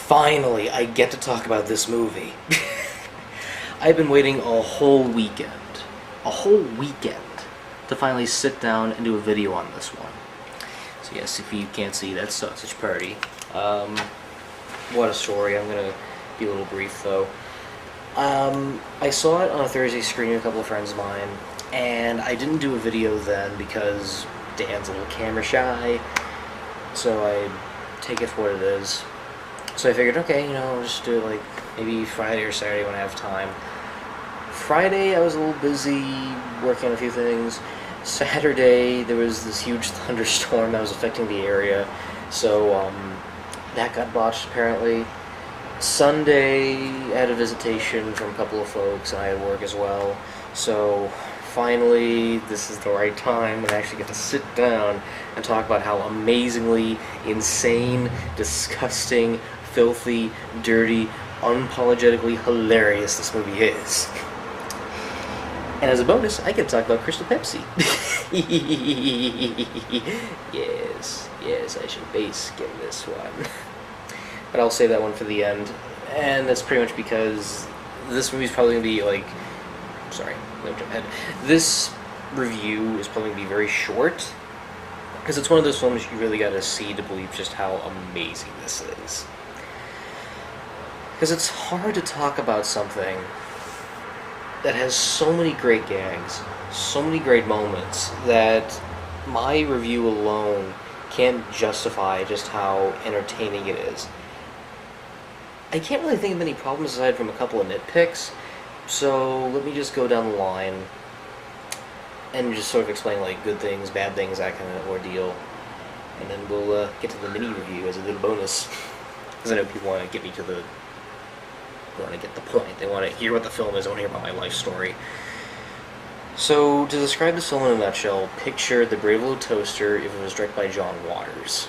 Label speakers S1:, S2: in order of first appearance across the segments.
S1: Finally, I get to talk about this movie. I've been waiting a whole weekend, to finally sit down and do a video on this one. So yes, if you can't see, that's Sausage Party. What a story. I'm gonna be a little brief though. I saw it on a Thursday screening with a couple of friends of mine, and I didn't do a video then because Dan's a little camera shy, so I take it for what it is. So I figured, okay, I'll just do it like maybe Friday or Saturday when I have time. Friday I was a little busy working on a few things. Saturday there was this huge thunderstorm that was affecting the area, so that got botched apparently. Sunday I had a visitation from a couple of folks, and I had work as well. So finally, this is the right time and I actually get to sit down and talk about how amazingly insane, disgusting, filthy, dirty, unapologetically hilarious this movie is. And as a bonus, I get to talk about Crystal Pepsi. yes, I should base skim this one. But I'll save that one for the end. And that's pretty much because this movie's probably going to be like... Sorry, no jump ahead. This review is probably going to be very short, because it's one of those films you really got to see to believe just how amazing this is. Because it's hard to talk about something that has so many great gags, so many great moments, that my review alone can't justify just how entertaining it is. I can't really think of any problems aside from a couple of nitpicks, so let me just go down the line and just sort of explain like good things, bad things, that kind of ordeal, and then we'll get to the mini review as a little bonus, because I know people want to get me to the... want to get the point. They want to hear what the film is. They want to hear about my life story. So, to describe this film in a nutshell, picture The Brave Little Toaster if it was directed by John Waters.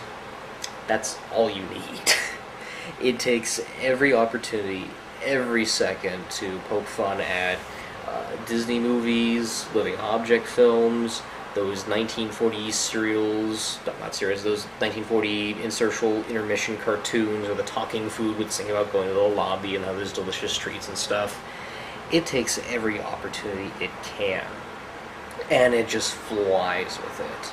S1: That's all you need. It takes every opportunity, every second, to poke fun at Disney movies, living object films, those 1940s serials, not serials, those 1940 insertional intermission cartoons where the talking food would sing about going to the lobby and other delicious treats and stuff. It takes every opportunity it can, and it just flies with it.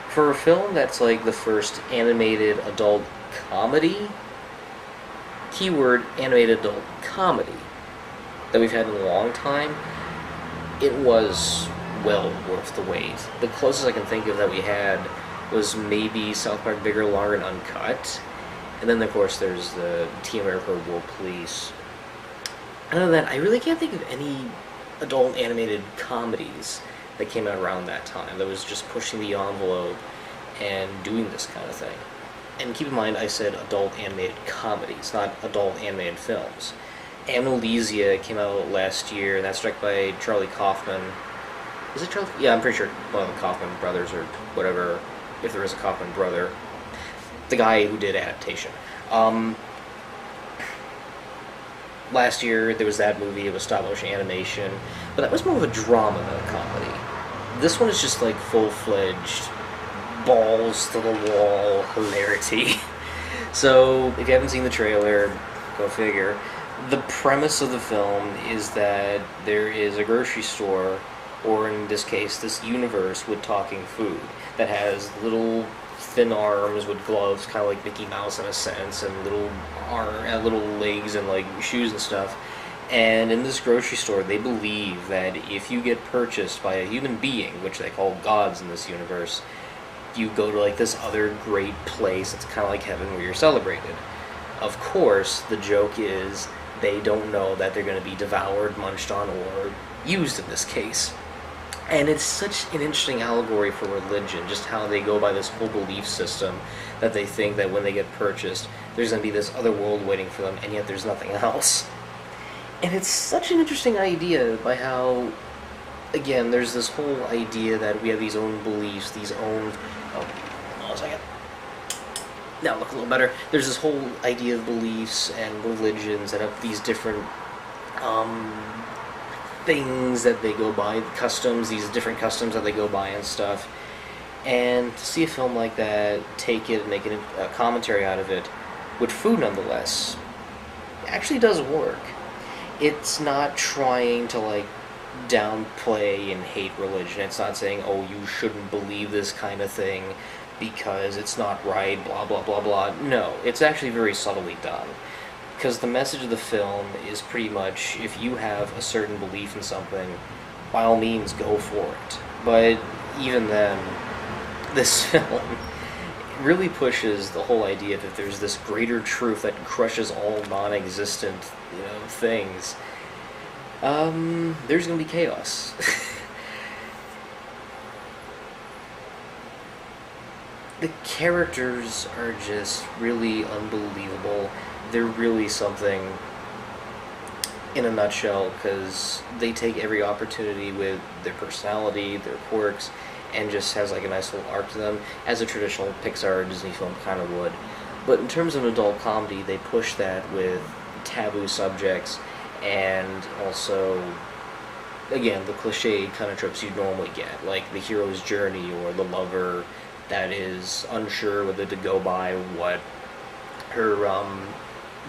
S1: For a film that's like the first animated adult comedy, keyword animated adult comedy, that we've had in a long time, it was well worth the wait. The closest I can think of that we had was maybe South Park Bigger, Longer, and Uncut. And then, of course, there's the Team America World Police. Other than that, I really can't think of any adult animated comedies that came out around that time that was just pushing the envelope and doing this kind of thing. And keep in mind, I said adult animated comedies, not adult animated films. Amnesia came out last year, and that's directed by Charlie Kaufman. Is it Charlie? Yeah, I'm pretty sure one of the Kaufman brothers, or whatever, if there is a Kaufman brother. The guy who did Adaptation. Last year, there was that movie, it was stop-motion animation, but that was more of a drama than a comedy. This one is just like full-fledged, balls-to-the-wall hilarity. So, if you haven't seen the trailer, go figure. The premise of the film is that there is a grocery store, or in this case, this universe with talking food, that has little thin arms with gloves, kind of like Mickey Mouse in a sense, and little legs and like shoes and stuff. And in this grocery store, they believe that if you get purchased by a human being, which they call gods in this universe, you go to like this other great place. It's kind of like heaven where you're celebrated. Of course, the joke is they don't know that they're going to be devoured, munched on, or used in this case. And it's such an interesting allegory for religion, just how they go by this whole belief system that they think that when they get purchased, there's going to be this other world waiting for them, and yet there's nothing else. And it's such an interesting idea by how, again, there's this whole idea that we have these own beliefs, these own... Oh, hold on a second. Now look a little better. There's this whole idea of beliefs and religions and of these different things that they go by, customs, these different customs that they go by and stuff. And to see a film like that, take it and make a commentary out of it, with food nonetheless, actually does work. It's not trying to, like, downplay and hate religion. It's not saying, oh, you shouldn't believe this kind of thing because it's not right, blah, blah, blah, blah. No, it's actually very subtly done. Because the message of the film is pretty much, if you have a certain belief in something, by all means, go for it. But even then, this film really pushes the whole idea that there's this greater truth that crushes all non-existent, things. There's gonna be chaos. The characters are just really unbelievable. They're really something in a nutshell, because they take every opportunity with their personality, their quirks, and just has like a nice little arc to them, as a traditional Pixar or Disney film kind of would. But in terms of adult comedy, they push that with taboo subjects, and also, again, the cliche kind of tropes you normally get, like the hero's journey or the lover that is unsure whether to go by what her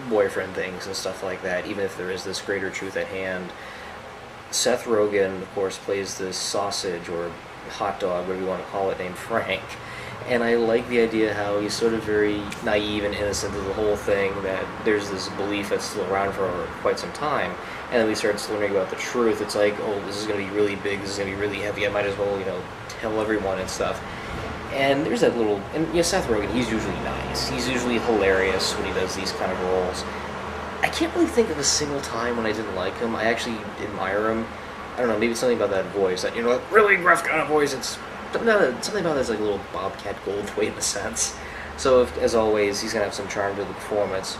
S1: boyfriend thinks and stuff like that, even if there is this greater truth at hand. Seth Rogen, of course, plays this sausage or hot dog, whatever you want to call it, named Frank. And I like the idea how he's sort of very naive and innocent of the whole thing, that there's this belief that's still around for quite some time. And then we start learning about the truth. It's like, oh, this is going to be really big, this is going to be really heavy, I might as well, tell everyone and stuff. And there's that little, and Seth Rogen, he's usually nice. He's usually hilarious when he does these kind of roles. I can't really think of a single time when I didn't like him. I actually admire him. I don't know, maybe it's something about that voice, that, really gruff kind of voice. It's something about that's like a little Bobcat Goldthwait in a sense. So, as always, he's going to have some charm to the performance.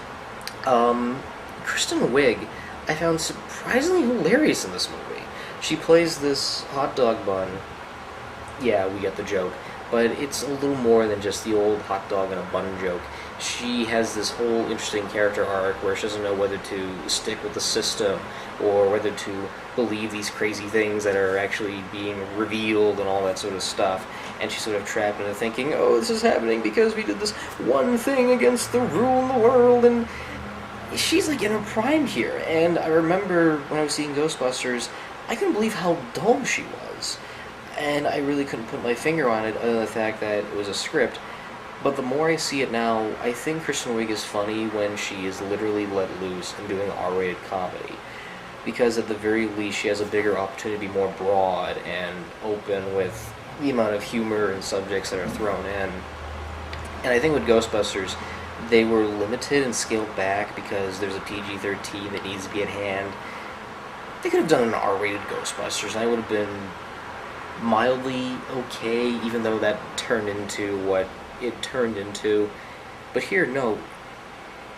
S1: Kristen Wiig, I found surprisingly hilarious in this movie. She plays this hot dog bun. Yeah, we get the joke. But it's a little more than just the old hot dog and a bun joke. She has this whole interesting character arc where she doesn't know whether to stick with the system or whether to believe these crazy things that are actually being revealed and all that sort of stuff. And she's sort of trapped into thinking, oh, this is happening because we did this one thing against the rule in the world. And she's like in her prime here. And I remember when I was seeing Ghostbusters, I couldn't believe how dull she was. And I really couldn't put my finger on it, other than the fact that it was a script. But the more I see it now, I think Kristen Wiig is funny when she is literally let loose and doing R-rated comedy. Because at the very least, she has a bigger opportunity to be more broad and open with the amount of humor and subjects that are thrown in. And I think with Ghostbusters, they were limited and scaled back because there's a PG-13 that needs to be at hand. They could have done an R-rated Ghostbusters, and I would have been mildly okay, even though that turned into what it turned into. But here, no,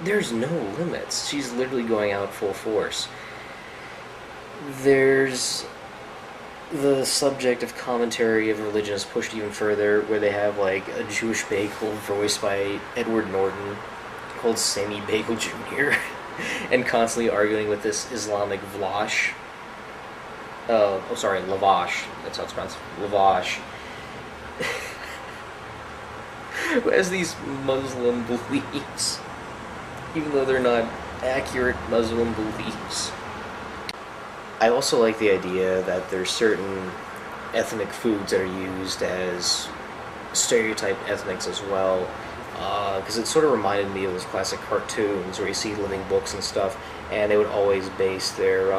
S1: there's no limits. She's literally going out full force. There's the subject of commentary of religion is pushed even further, where they have like a Jewish bagel voiced by Edward Norton called Sammy Bagel Jr. and constantly arguing with this Islamic Vlash. Lavash. That's how it's pronounced. Lavash. Who has these Muslim beliefs, even though they're not accurate Muslim beliefs. I also like the idea that there's certain ethnic foods that are used as stereotype ethnics as well, because it sort of reminded me of those classic cartoons where you see living books and stuff, and they would always base their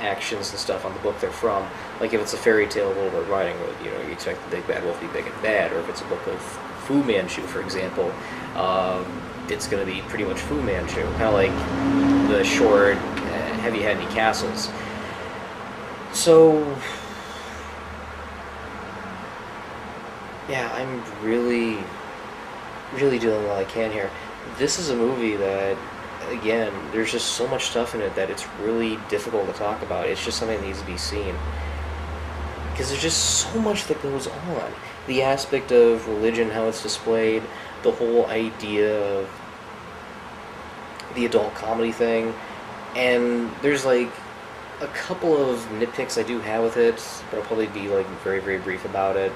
S1: actions and stuff on the book they're from. Like if it's a fairy tale of Little Red Riding Hood, you expect the big bad wolf to be big and bad, or if it's a book of Fu Manchu, for example, it's going to be pretty much Fu Manchu, kind of like the short, heavy-handed castles. So, yeah, I'm really doing what I can here. This is a movie that, again, there's just so much stuff in it that it's really difficult to talk about. It's just something that needs to be seen. Because there's just so much that goes on. The aspect of religion, how it's displayed, the whole idea of the adult comedy thing, and there's like a couple of nitpicks I do have with it, but I'll probably be like very, very brief about it.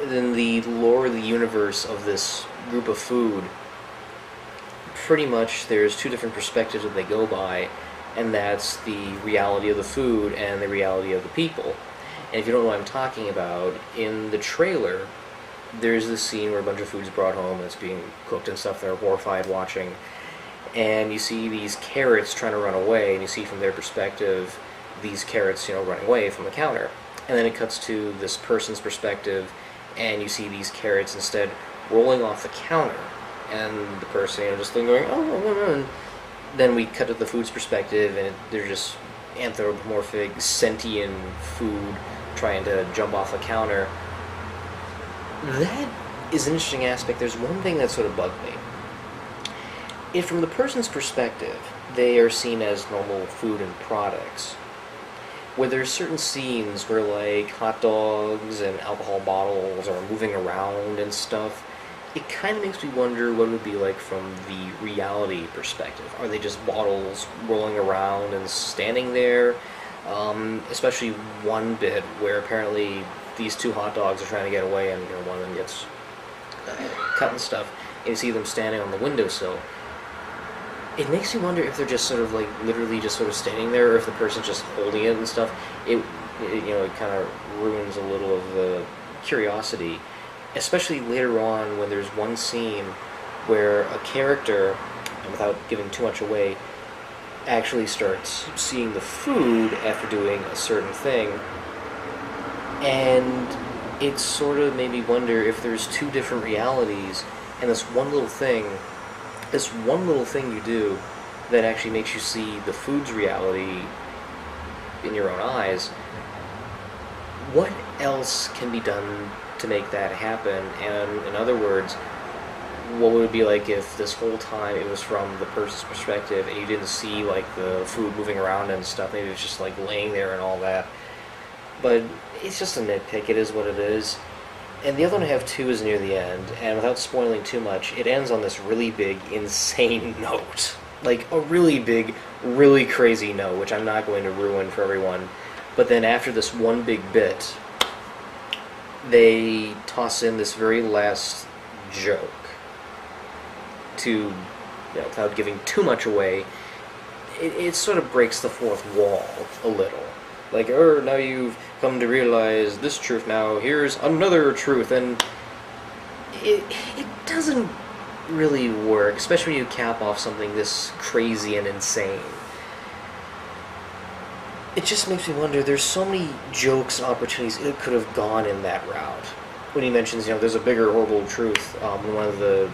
S1: Then the lore of the universe of this group of food pretty much there's two different perspectives that they go by, and that's the reality of the food and the reality of the people. And if you don't know what I'm talking about, in the trailer, there's this scene where a bunch of food's brought home that's being cooked and stuff. They're horrified watching, and you see these carrots trying to run away, and you see from their perspective these carrots, running away from the counter. And then it cuts to this person's perspective, and you see these carrots instead rolling off the counter, and the person, just going, oh, no, no, no. Then we cut to the food's perspective, and they're just anthropomorphic, sentient food trying to jump off the counter. That is an interesting aspect. There's one thing that sort of bugged me. If from the person's perspective, they are seen as normal food and products, where there's certain scenes where, like, hot dogs and alcohol bottles are moving around and stuff, it kind of makes me wonder what it would be like from the reality perspective. Are they just bottles rolling around and standing there? Especially one bit where apparently these two hot dogs are trying to get away, and one of them gets cut and stuff, and you see them standing on the windowsill. It makes you wonder if they're just sort of, like, literally just sort of standing there, or if the person's just holding it and stuff. It kind of ruins a little of the curiosity, especially later on when there's one scene where a character, and without giving too much away, actually starts seeing the food after doing a certain thing, and it sort of made me wonder if there's two different realities, and this one little thing you do that actually makes you see the food's reality in your own eyes. What else can be done to make that happen? And in other words, what would it be like if this whole time it was from the person's perspective and you didn't see, like, the food moving around and stuff? Maybe it's just, like, laying there and all that. But it's just a nitpick. It is what it is. And the other one I have too is near the end, and without spoiling too much, it ends on this really big, insane note. Like, a really big, really crazy note, which I'm not going to ruin for everyone. But then after this one big bit, they toss in this very last joke to, without giving too much away. It sort of breaks the fourth wall a little. Like, now you've come to realize this truth, now here's another truth, and it doesn't really work, especially when you cap off something this crazy and insane. It just makes me wonder, there's so many jokes and opportunities it could have gone in that route. When he mentions, there's a bigger horrible truth, one of the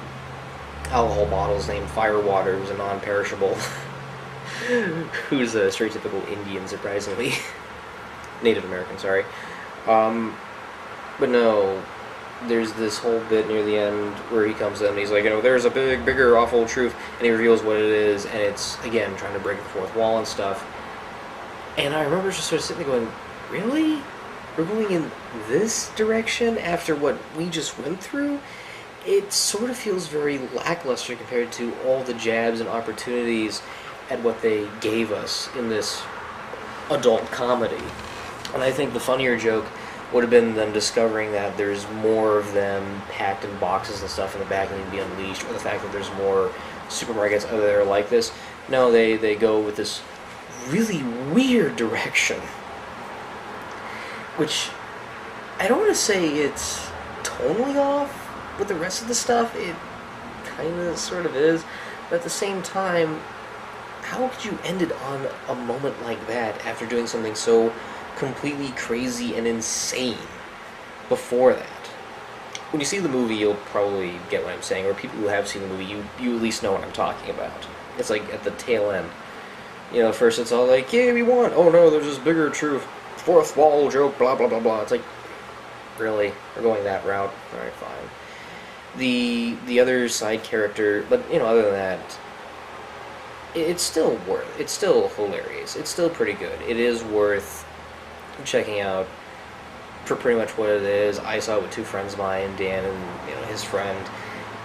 S1: alcohol bottles named Firewater, who's a non-perishable, who's a stereotypical Indian, surprisingly. Native American, sorry. But no, there's this whole bit near the end where he comes in and he's like, there's a bigger, awful truth, and he reveals what it is, and it's, again, trying to break the fourth wall and stuff. And I remember just sort of sitting there going, really? We're going in this direction after what we just went through? It sort of feels very lackluster compared to all the jabs and opportunities at what they gave us in this adult comedy. And I think the funnier joke would have been them discovering that there's more of them packed in boxes and stuff in the back and need to be unleashed, or the fact that there's more supermarkets out there like this. No, they go with this really weird direction, which I don't want to say it's tonally off with the rest of the stuff. It kind of sort of is, but at the same time, how could you end it on a moment like that after doing something so completely crazy and insane before that? When you see the movie, you'll probably get what I'm saying, or people who have seen the movie, you at least know what I'm talking about. It's like at the tail end. At first it's all like, yeah, we won. Oh no, there's this bigger truth. Fourth wall joke, blah, blah, blah, blah. It's like, really? We're going that route? Alright, fine. The other side character, but, other than that, it's still hilarious. It's still pretty good. It is worth checking out for pretty much what it is. I saw it with two friends of mine, Dan and his friend,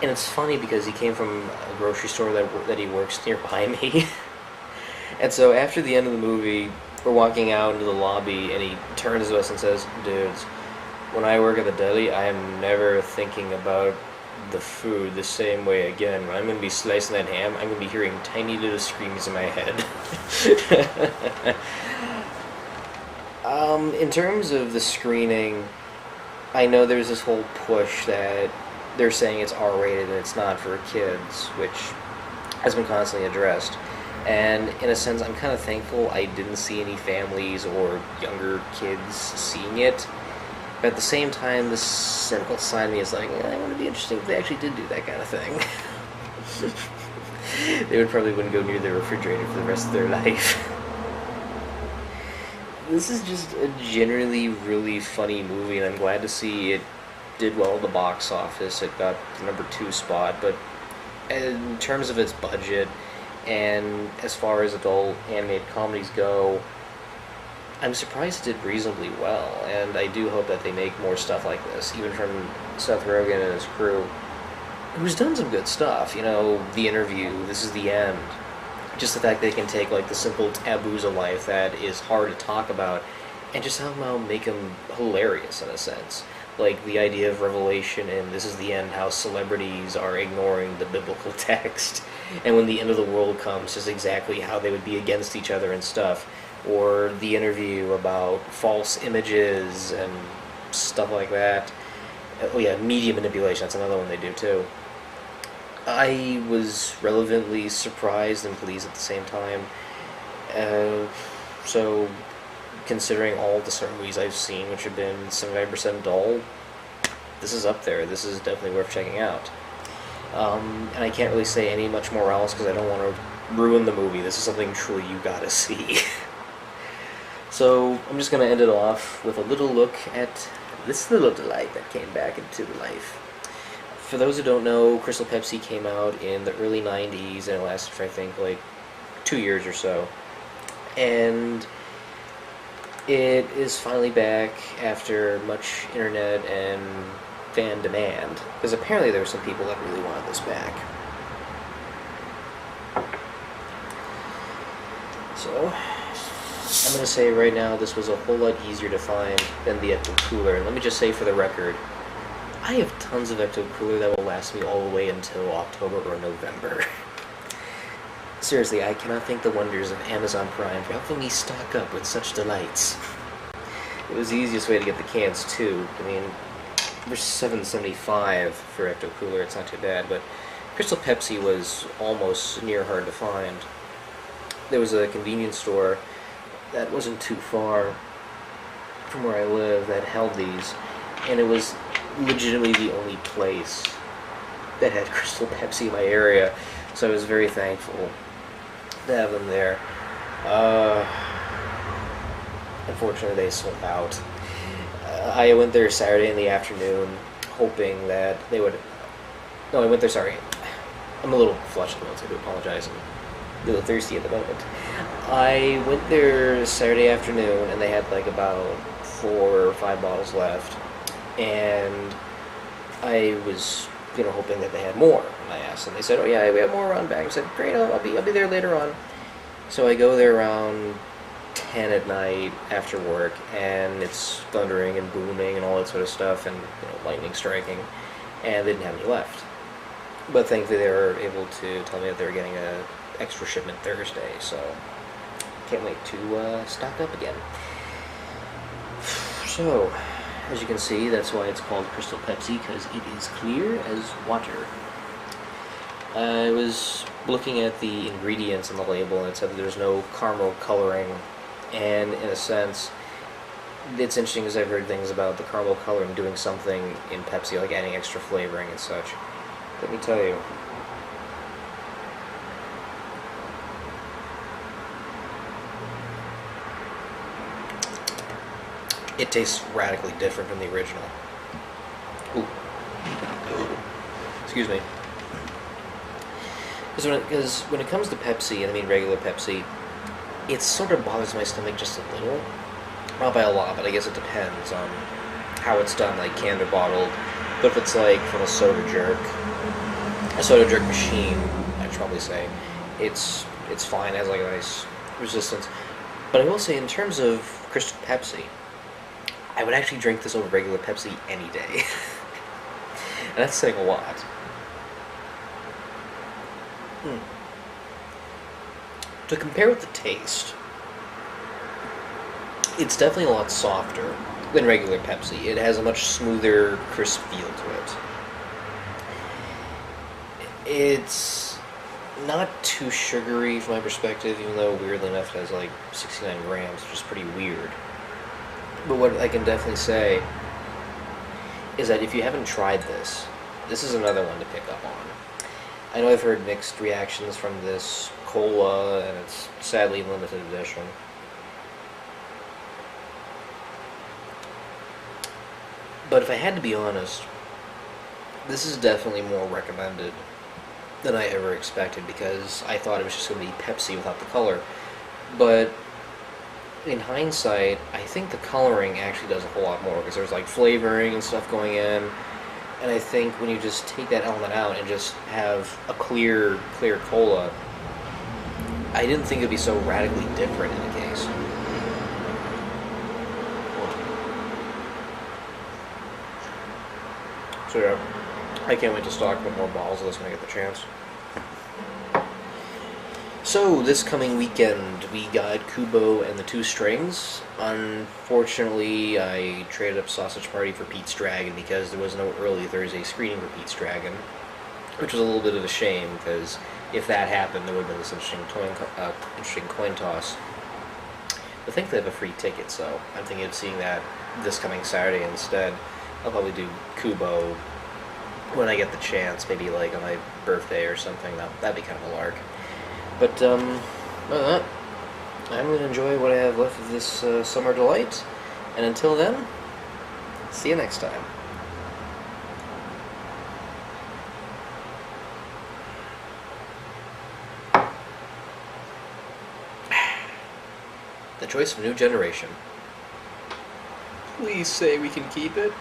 S1: and it's funny because he came from a grocery store that he works nearby me. And so after the end of the movie, we're walking out into the lobby, and he turns to us and says, "Dudes, when I work at the deli, I am never thinking about the food the same way again. When I'm going to be slicing that ham, I'm going to be hearing tiny little screams in my head. In terms of the screening, I know there's this whole push that they're saying it's R-rated and it's not for kids, which has been constantly addressed. And in a sense, I'm kind of thankful I didn't see any families or younger kids seeing it. But at the same time, the cynical side of me is like, I want to be interesting if they actually did do that kind of thing. They probably wouldn't go near their refrigerator for the rest of their life. This is just a generally really funny movie, and I'm glad to see it did well at the box office. It got the #2 spot, but in terms of its budget, and as far as adult animated comedies go, I'm surprised it did reasonably well, and I do hope that they make more stuff like this, even from Seth Rogen and his crew, who's done some good stuff. You know, The Interview, This Is the End. Just the fact they can take, like, the simple taboos of life that is hard to talk about and just somehow make them hilarious, in a sense. Like, the idea of Revelation and This Is the End, how celebrities are ignoring the biblical text, and when the end of the world comes, just exactly how they would be against each other and stuff. Or The Interview about false images and stuff like that. Oh yeah, media manipulation, that's another one they do too. I was relevantly surprised and pleased at the same time. So, considering all the Star movies I've seen, which have been 75% dull, this is up there. This is definitely worth checking out. And I can't really say any much more else because I don't want to ruin the movie. This is something truly you gotta see. So, I'm just going to end it off with a little look at this little delight that came back into life. For those who don't know, Crystal Pepsi came out in the early 90s, and it lasted for, I think, like 2 years or so. And it is finally back after much internet and fan demand, because apparently there were some people that really wanted this back. So, I'm going to say right now this was a whole lot easier to find than the Ecto Cooler. And let me just say for the record, I have tons of Ecto Cooler that will last me all the way until October or November. Seriously, I cannot thank the wonders of Amazon Prime for helping me stock up with such delights. It was the easiest way to get the cans too. I mean, they're $7.75 for Ecto Cooler, it's not too bad, but Crystal Pepsi was almost near hard to find. There was a convenience store that wasn't too far from where I live that held these, and it was legitimately the only place that had Crystal Pepsi in my area, so I was very thankful to have them there. Unfortunately, they sold out. I went there Saturday in the afternoon, hoping that they would... No, I went there, sorry. I'm a little flushed, so I do apologize. I'm a little thirsty at the moment. I went there Saturday afternoon, and they had like about 4 or 5 bottles left, and I was, hoping that they had more. And I asked them, they said, "Oh yeah, we have more around back." I said, "Great, I'll be there later on." So I go there around 10 at night after work, and it's thundering and booming and all that sort of stuff, and lightning striking, and they didn't have any left. But thankfully, they were able to tell me that they were getting a extra shipment Thursday, so can't wait to stock up again. So, as you can see, that's why it's called Crystal Pepsi, because it is clear as water. I was looking at the ingredients on the label, and it said that there's no caramel coloring, and in a sense, it's interesting because I've heard things about the caramel coloring doing something in Pepsi, like adding extra flavoring and such. Let me tell you. It tastes radically different from the original. Ooh. Excuse me. Because when it comes to Pepsi, and I mean regular Pepsi, it sort of bothers my stomach just a little. Not by a lot, but I guess it depends on how it's done, like canned or bottled. But if it's like from a soda jerk machine, I should probably say, it's fine, it has like a nice resistance. But I will say, in terms of Crystal Pepsi, I would actually drink this over regular Pepsi any day. And that's saying a lot. Mm. To compare with the taste, it's definitely a lot softer than regular Pepsi. It has a much smoother, crisp feel to it. It's not too sugary from my perspective, even though weirdly enough it has like 69 grams, which is pretty weird. But what I can definitely say is that if you haven't tried this, this is another one to pick up on. I know I've heard mixed reactions from this cola, and it's sadly limited edition. But if I had to be honest, this is definitely more recommended than I ever expected, because I thought it was just going to be Pepsi without the color. But in hindsight, I think the coloring actually does a whole lot more, because there's like flavoring and stuff going in. And I think when you just take that element out and just have a clear cola, I didn't think it'd be so radically different in the case. So yeah, I can't wait to stock up more bottles of this when I get the chance. So, this coming weekend, we got Kubo and the Two Strings. Unfortunately, I traded up Sausage Party for Pete's Dragon because there was no early Thursday screening for Pete's Dragon, which was a little bit of a shame, because if that happened, there would have been this interesting coin toss. But thankfully I have a free ticket, so I'm thinking of seeing that this coming Saturday instead. I'll probably do Kubo when I get the chance, maybe like on my birthday or something. That'd be kind of a lark. But, other than that, I'm going to enjoy what I have left of this summer delight. And until then, see you next time. The choice of a new generation. Please say we can keep it.